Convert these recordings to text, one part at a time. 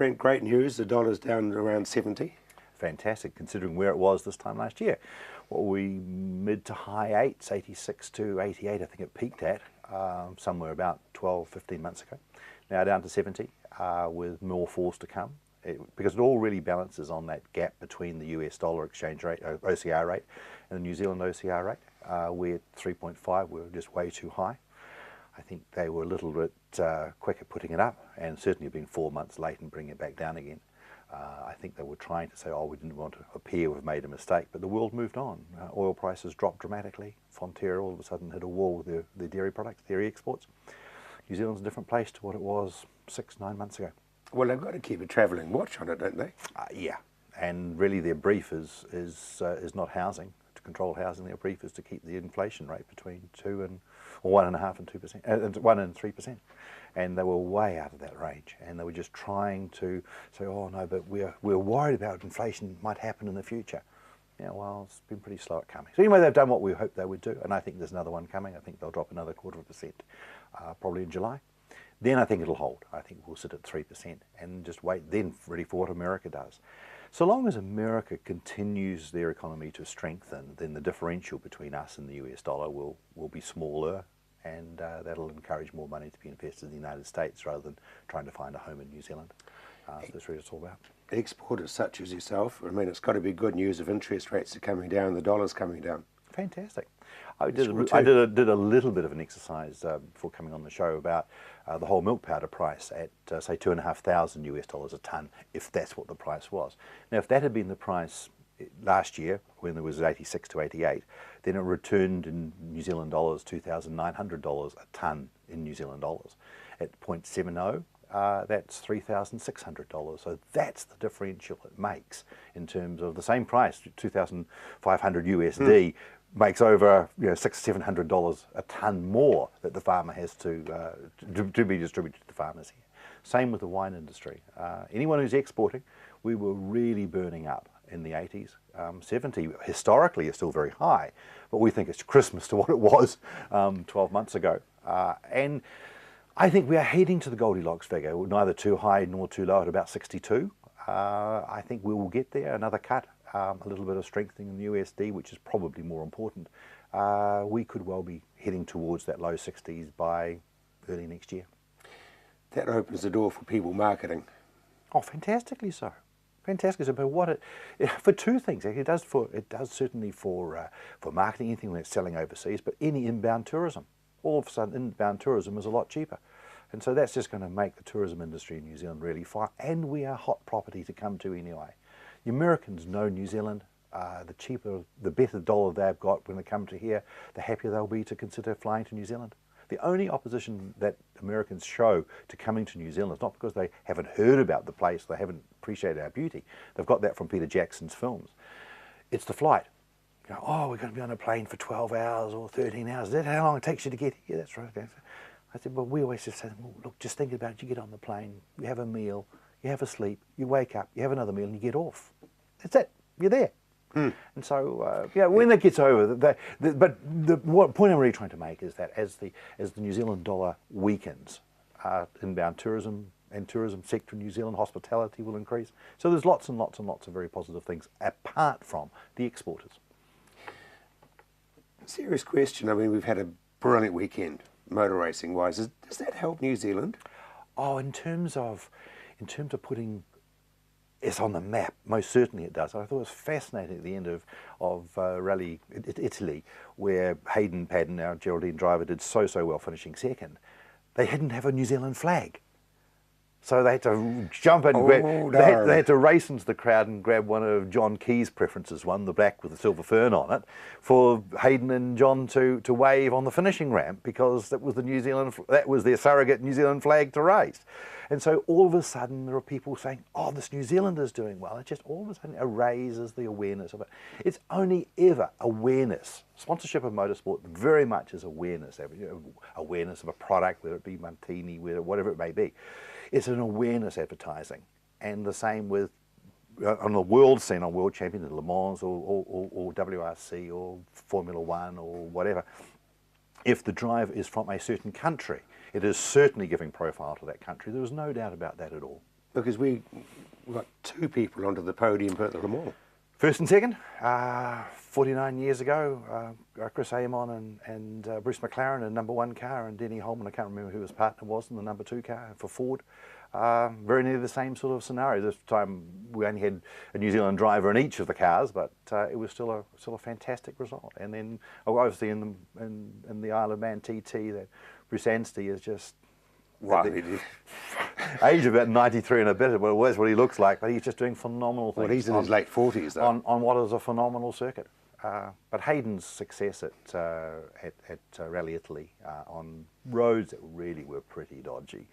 Brent, great news. The dollar's down around 70. Fantastic, considering where it was this time last year. What were we, mid to high eights, 86 to 88, I think it peaked at, somewhere about 12, 15 months ago. Now down to 70, with more falls to come. Because it all really balances on that gap between the US dollar exchange rate, OCR rate, and the New Zealand OCR rate. We're at 3.5, we're just way too high. I think they were a little bit quick at putting it up, and certainly have been 4 months late in bringing it back down again. I think they were trying to say, oh, we didn't want to appear we've made a mistake, but the world moved on. Oil prices dropped dramatically. Fonterra all of a sudden hit a wall with their dairy products, dairy exports. New Zealand's a different place to what it was 6, 9 months ago. Well, they've got to keep a travelling watch on it, don't they? Yeah, and really their brief is not housing, to control housing. Their brief is to keep the inflation rate between 1.5% and 2%, 1 and 3%. And they were way out of that range, and they were just trying to say, oh no, but we're worried about inflation might happen in the future. Yeah, well, it's been pretty slow at coming. So anyway, they've done what we hoped they would do, and I think there's another one coming. I think they'll drop another 0.25%, probably in July. Then I think it'll hold. I think we'll sit at 3% and just wait then ready for what America does. So long as America continues their economy to strengthen, then the differential between us and the US dollar will be smaller, and that'll encourage more money to be invested in the United States rather than trying to find a home in New Zealand. So that's really what it's all about. Exporters such as yourself, I mean, it's got to be good news if interest rates are coming down, the dollar's coming down. Fantastic. I did a little bit of an exercise before coming on the show about the whole milk powder price at say $2,500 US dollars a tonne, if that's what the price was. Now, if that had been the price last year when it was 86 to 88, then it returned in New Zealand dollars $2,900 a tonne in New Zealand dollars. At 0.70, that's $3,600. So that's the differential it makes in terms of the same price, 2,500 USD. Makes over $600-700 a tonne more that the farmer has to be distributed to the farmers here. Same with the wine industry. Anyone who's exporting, we were really burning up in the 80s. 70 historically is still very high, but we think it's Christmas to what it was 12 months ago. And I think we are heading to the Goldilocks figure, neither too high nor too low at about 62. I think we will get there, another cut. A little bit of strengthening in the USD, which is probably more important. We could well be heading towards that low 60s by early next year. That opens the door for people marketing. Oh, fantastically so. Fantastically so. But for two things. It does certainly for marketing, anything that's selling overseas, but any inbound tourism. All of a sudden, inbound tourism is a lot cheaper. And so that's just going to make the tourism industry in New Zealand really fine. And we are hot property to come to anyway. The Americans know New Zealand. The cheaper, the better dollar they've got when they come to here, the happier they'll be to consider flying to New Zealand. The only opposition that Americans show to coming to New Zealand is not because they haven't heard about the place, they haven't appreciated our beauty. They've got that from Peter Jackson's films. It's the flight. You know, oh, we're going to be on a plane for 12 hours or 13 hours. Is that how long it takes you to get here? That's right. I said, well, we always just say, well, look, just think about it. You get on the plane, you have a meal, you have a sleep, you wake up, you have another meal, and you get off. That's it. You're there. And so, when that gets over, but the point I'm really trying to make is that as the New Zealand dollar weakens, inbound tourism and tourism sector in New Zealand, hospitality will increase. So there's lots and lots and lots of very positive things apart from the exporters. Serious question. I mean, we've had a brilliant weekend, motor racing wise. Does that help New Zealand? Oh, in terms of putting it's on the map, most certainly it does. I thought it was fascinating at the end of Rally Italy, where Hayden Padden, our Geraldine driver, did so well, finishing second. They didn't have a New Zealand flag. So they had to jump and they had to race into the crowd and grab one of John Key's preferences, the black with the silver fern on it, for Hayden and John to wave on the finishing ramp, because that was their surrogate New Zealand flag to race. And so all of a sudden there are people saying, oh, this New Zealander's doing well. It just all of a sudden raises the awareness of it. It's only ever awareness. Sponsorship of motorsport very much is awareness. Awareness of a product, whether it be Martini, whatever it may be. It's an awareness advertising. And the same with, on the world scene, on World Champions, Le Mans or WRC or Formula One or whatever, if the driver is from a certain country, it is certainly giving profile to that country. There is no doubt about that at all. Because we got two people onto the podium at the Le Mans. First and second, 49 years ago, Chris Amon and Bruce McLaren in #1 car, and Denny Holman, I can't remember who his partner was, in the #2 car for Ford. Very nearly the same sort of scenario. This time we only had a New Zealand driver in each of the cars, but it was still a fantastic result. And then obviously in the Isle of Man TT, that Bruce Anstey is just age of about 93 and a bit. Well, that's what he looks like, but he's just doing phenomenal things. Well, he's in his late 40s though. On what is a phenomenal circuit. But Hayden's success at Rally Italy on roads that really were pretty dodgy,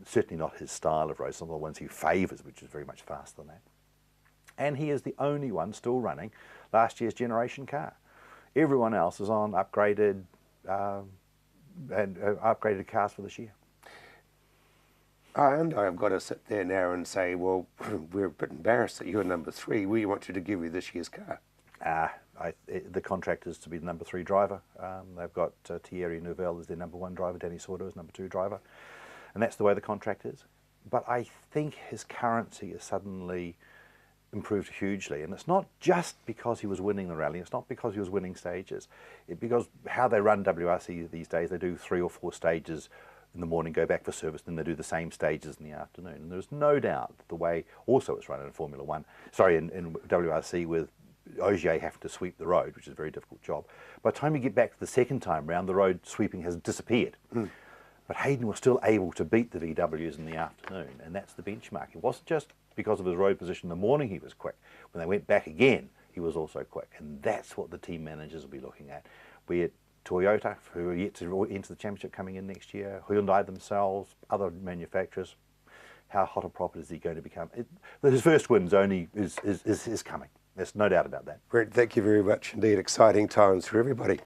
certainly not his style of roads, some of the ones he favours, which is very much faster than that. And he is the only one still running last year's generation car. Everyone else is on upgraded upgraded cars for this year. And I've got to sit there now and say, well, we're a bit embarrassed that you're #3. We want you to give you this year's car. The contract is to be the #3 driver. They've got Thierry Neuville as their #1 driver, Danny Sordo as #2 driver, and that's the way the contract is. But I think his currency has suddenly improved hugely, and it's not just because he was winning the rally, it's not because he was winning stages, it's because how they run WRC these days, they do 3 or 4 stages in the morning, go back for service, then they do the same stages in the afternoon. And there's no doubt the way also it's run in Formula One, in WRC, with Ogier having to sweep the road, which is a very difficult job. By the time you get back to the second time round, the road sweeping has disappeared. But Hayden was still able to beat the VWs in the afternoon, and that's the benchmark. It wasn't just because of his road position in the morning he was quick. When they went back again, he was also quick, and that's what the team managers will be looking at. Be it Toyota, who are yet to enter the championship coming in next year, Hyundai themselves, other manufacturers. How hot a prop is he going to become? His first win's only is coming. There's no doubt about that. Brent, thank you very much indeed. Exciting times for everybody.